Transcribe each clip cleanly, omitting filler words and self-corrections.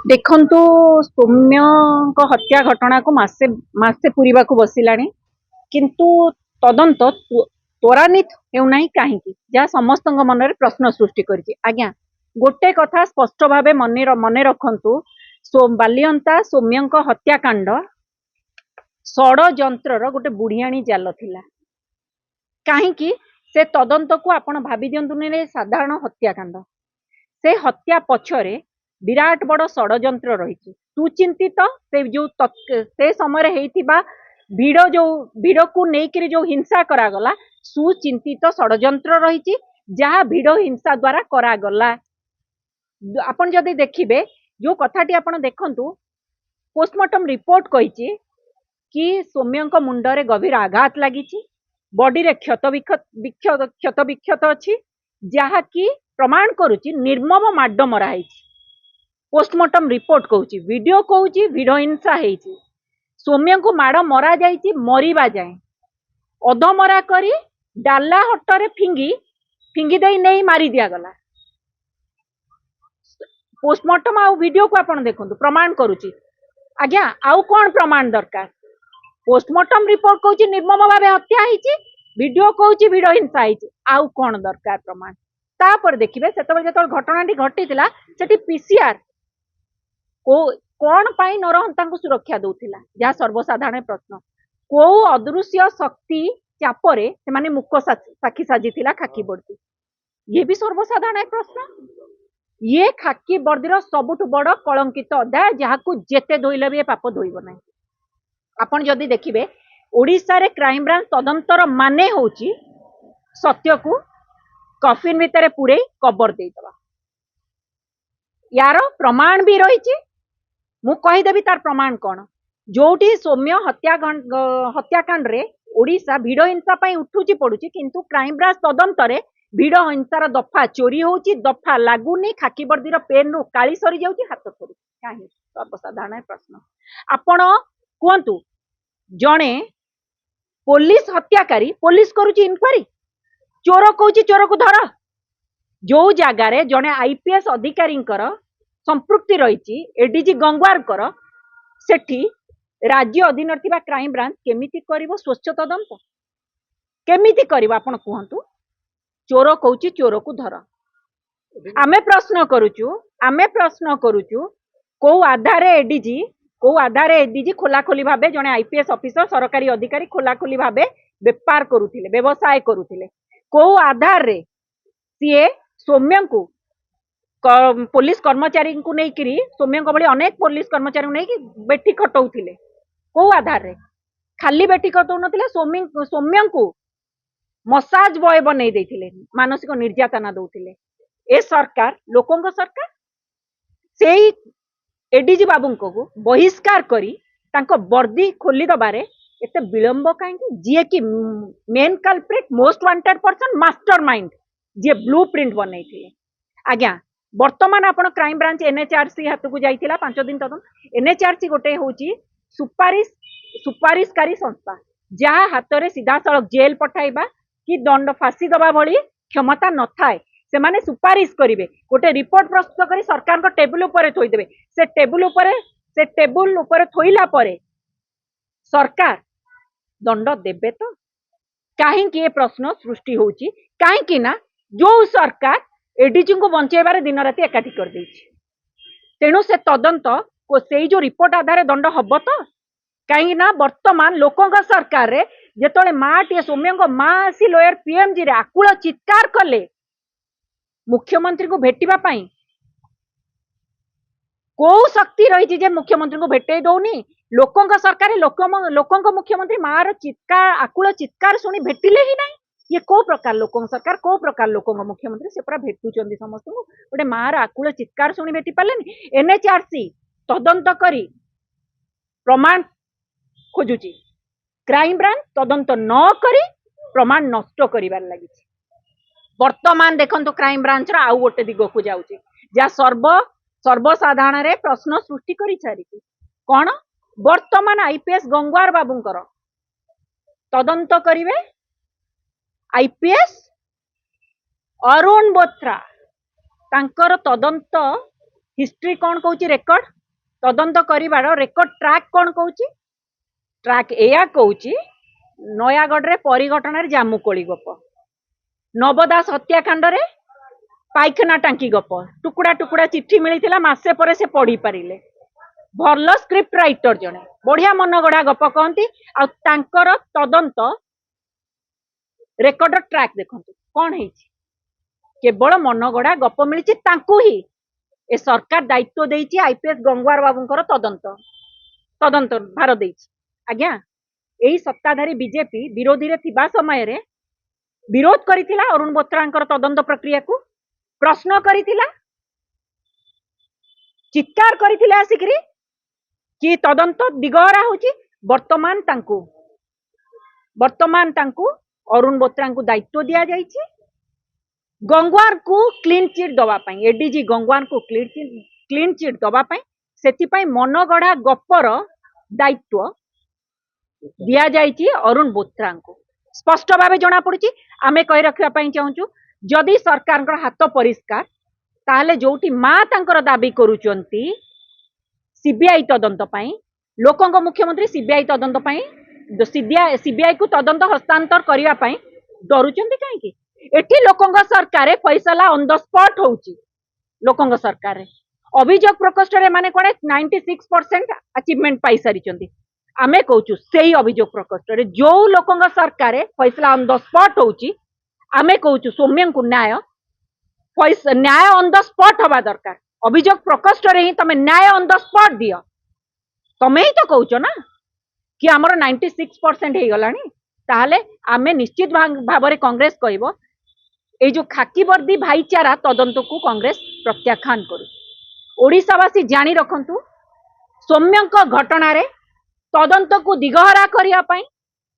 देखंतु सौम्य हत्या घटना को मासे पूरीबा को बसिलानी किंतु तदंत त्वरान्वित हेउनाही काहींकी जहाँ समस्त मन में प्रश्न सृष्टि करिछि। आज्ञा गोटे कथा स्पष्ट भावे मने रखंतु बालियंता सौम्य हत्याकांड षड्यंत्र गोटे बुढ़ियाणी जाल थिला। काहींकी से तदंत को आपण भाभी दियंतुनी साधारण हत्याकांड से हत्या पछरे विराट बड़ षड्यंत्र रही। सुचिंतित से समय हेइतिबा भिड़ को लेकर जो हिंसा करागला सुचिंतित षड्यंत्र रही जहाँ भिड़ हिंसा द्वारा करागला। आपण जदि देखिबे जो कथाटी आपण देखंतु पोस्टमार्टम रिपोर्ट कहिछि कि सौम्यंक मुंडरे गभीर आघात लागिछि, बॉडी रे क्षत विक्षत अछि जहाँ की प्रमाण करुछि निर्मम माड मरा हैछि। पोस्टमार्टम रिपोर्ट कहूछि वीडियो कहूछि भिड़ हिंसा हैछि। सौम्य को माड़ मरा जाइछि मरिबा जाए अधमरा करी डाला हटरे फिंगी दे नहीं मारी दिया गला। पोस्टमार्टम आउ वीडियो को आपण देखंतु प्रमाण करुछि। आज्ञा आउ कोन प्रमाण दरकार? पोस्टमार्टम रिपोर्ट कहूछि निर्मम भावे हत्या हैछि, वीडियो कहूछि भिड़ हिंसा हैछि, आउ कोन दरकार प्रमाण? तापर देखिबे सेतबेले जतबेले घटनाटी घटिथिला सेठी पीसीआर को कौन पाई नरहंता को सुरक्षा दउथिला जहाँ सर्वसाधारण प्रश्न। को अदृश्य शक्ति चापरे से माने मुख साक्षी साजिथिला खाकी बर्दी, ये भी सर्वसाधारण प्रश्न। ये खाकी बर्दीर सबुठ बड़ कलंकित अध्याय जहाँ को जेते धोइले भी पाप धोइब नाही। आपण जदि देखिबे ओडिशा रे क्राइम ब्रांच तदंतर माने होउची सत्य को कफिन भितर पुरे कबर देइदबा। यार प्रमाण भी रही मु कहीदेवी तार प्रमाण कौन जोटी सौम्य हत्याकांड रे ओडिशा भिड़ हिंसा पाई उठुची पड़ुची किंतु क्राइम ब्रांच तदंतरे भिड़ हिंसार दफा चोरी होउची, दफा लागुनी, खाकी बर्दीर पेन रु काली सरी जाउची, हाथ थोड़ी काहे सर्वसाधारण प्रश्न। आपण कहतु जणे पुलिस हत्याकारी पुलिस करुची इनक्वारी, चोर कहूची चोर को धर। जो जगार जड़े आईपीएस अधिकारी संपृक्ति रही एडीजी गंगवार कर सेठी राज्य अधीन क्राइम ब्रांच केमिति करिवो स्वच्छ तदंत केमिति करिवो? आपण कहतु चोर कहूची चोर को धर। आमे प्रश्न करूचु को आधारे एडीजी खोलाखोली भाबे जड़े आईपीएस ऑफिसर सरकारी अधिकारी खोलाखोली भाबे व्यापार करुथिले व्यवसाय करुथिले को आधार रे सीए सौम्य को पुलिस कर्मचारी को लेकर सौम्य भली अनेक पुलिस कर्मचारी को लेकिन बेटी खटाउथिले को आधार रे? खाली बेटी खटाउ नथिले, सौम्य को मसाज बॉय बनै देथिले, मानसिक निर्यातना दउथिले। ए सरकार लोकंक सरकार सेई एडीजी बाबू को बहिष्कार करी तांको वर्दी खोली दबारे एते विलंब काहेकि? जी कि main culprit most wanted person mastermind जे ब्लू प्रिंट बनै थिले। आज्ञा वर्तमान आपण क्राइम ब्रांच एनएचआरसी हाथ को जाइतिला 5 दिन तदन। एनएचआरसी गोटे होची सुपारिशकारी संस्था जहाँ हाथ में सीधा सड़क जेल पठाइबा कि दंड फांसी दबा भली क्षमता न थाए। से माने सुपारिश करिवे, गोटे रिपोर्ट प्रस्तुत करी सरकार को टेबुल ऊपर थोई देबे। से टेबुल ऊपर थोइला परे सरकार दंड देबे तो काहे कि ये प्रश्न सृष्टि होची? काहे कि ना जो सरकार एडीजी को बंचेबार दिन राति एकाठी कर देछि, तेणु से तदंत को से जो रिपोर्ट आधार दंड हब तो कहीं ना वर्तमान लोकों का सरकार रे जेतोले माटी सौम्य माँ आसी लॉयर पीएमजी रे आकुल चित्कार कले मुख्यमंत्री को भेटिबा पाई को शक्ति रही जे मुख्यमंत्री को भेटे दौनी। लोकों का सरकार लोकों को मुख्यमंत्री माँ रो चित्कार आकुल चित्कार शुणी भेटिले ही नहीं। ये को प्रकार लोकों सरकार को प्रकार लोकों मुख्यमंत्री से पूरा भेटुचंदी समस्त गोटे माँ रो आकुल चित्कार शुणी भेटी पालेनी। एनएचआरसी तदंत करी प्रमाण खोजुची, क्राइम ब्रांच तदंत न करी प्रमाण नष्ट करिबार लागि। वर्तमान देखंतु क्राइम ब्रांच रा आउ गोटे दिग को जाउची जा सर्वसाधारण रे प्रश्न सृष्टि करी छारिची। कौन वर्तमान आईपीएस गंगवार बाबूंकर तदंत करिवे आईपीएस अरुण बोथ्रा तांकर तदंत हिस्ट्री कौन कहूँ रेकर्ड तदंत करिवार रेकर्ड ट्रैक कौन कहूँ ट्रैक एया कहूँ नयागढ़ परिघटन जामुकोली गप नवदास हत्याकांड रे पाइखाना टांकी गप टुकुड़ा टुकुड़ा चिट्ठी मिलता मसे पर से पढ़ी पारे भल स्क्रिप्ट राइटर जड़े बढ़िया मनगढ़ा गप कहती आर तदंत रेकर्ड ट्रैक देखो कौन है केवल मनगढ़ा गप मिली ही ए सरकार दायित्व देती आईपीएस गंगवार बाबूंकर तदंत तदंत भार दे आज्ञा यही सत्ताधारी बीजेपी विरोधी रे थिबा समय रे विरोध करिथिला अरुण बोथ्रांकर तदंत प्रक्रिया को प्रश्न करिथिला चित्कार करिथिला आसिकरी कि तदंत दिगहरा होची वर्तमान तांकू अरुण बोथ्रा को दायित्व दिया जाइछि गंगवार को क्लीन चिट दवा पाई एडीजी गंगवार को क्लीन चिट दवा पाई सेति पाई मनगढ़ा गपर दायित्व दिया जाइछि अरुण बोथ्रा को स्पष्ट भाव जना पड़ी आमे कही रखा चाहूँ जदि सरकार हाथ परिष्कार ताहले जोटी माँ तांकर दाबी करुचंती सीबीआई तदंत पाई लोकंग मुख्यमंत्री सीबीआई तदंत पाई सीबीआई को तदंत हस्तांतर करने पाई डरुचंती कहीं एठी लोकंग सरकार फैसला ऑन द स्पॉट होउची लोकंग सरकार अभियोग प्रकोष्ठ रे माने कोने 96% अचीवमेंट पाई सारी आमे कहूँ से अभियोग प्रकोष्ठ रे जो लोकंग सरकार फैसला ऑन द स्पॉट होउची आमे कहूँ सौम्य को न्याय ऑन द स्पॉट हवा दरकार अभियोग प्रकोष्ठ रे ही तमे न्याय ऑन द स्पॉट दियो तमे ही तो कहूँ ना कि आमर 96% हो गलानी ताहले आमे निश्चित भाव में कांग्रेस कहबो ए जो खाकी वर्दी भाईचारा तदंत को कांग्रेस प्रत्याख्यान करू ओडिशावासी जानी रखंतु सौम्य घटना रे तदंत को दिगहरा करिया पाई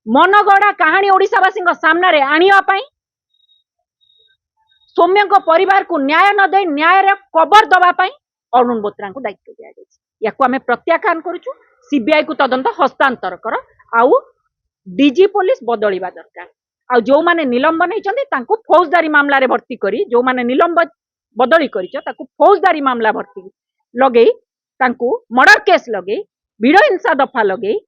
मनगढ़ा कहानी ओडिशावासी सामने रे आनिया पाई सौम्य परिवार को न्याय न दे न्याय रे कबर दबा पाई अरुण बोथ्रा को दायित्व दिया जाय याको आमे प्रत्याख्यान करूछु सीबीआई को तदंत हस्तांतर कर आउ डीजी पुलिस बदलिबा दरकार आ जो माने निलंबन होइचंदी तांको फौजदारी मामला रे भर्ती करी जो माने निलंबन बदली करिछ ताको फौजदारी मामला भर्ती लगेई तांको मर्डर केस लगेई भिड़ हिंसा दफा लगेई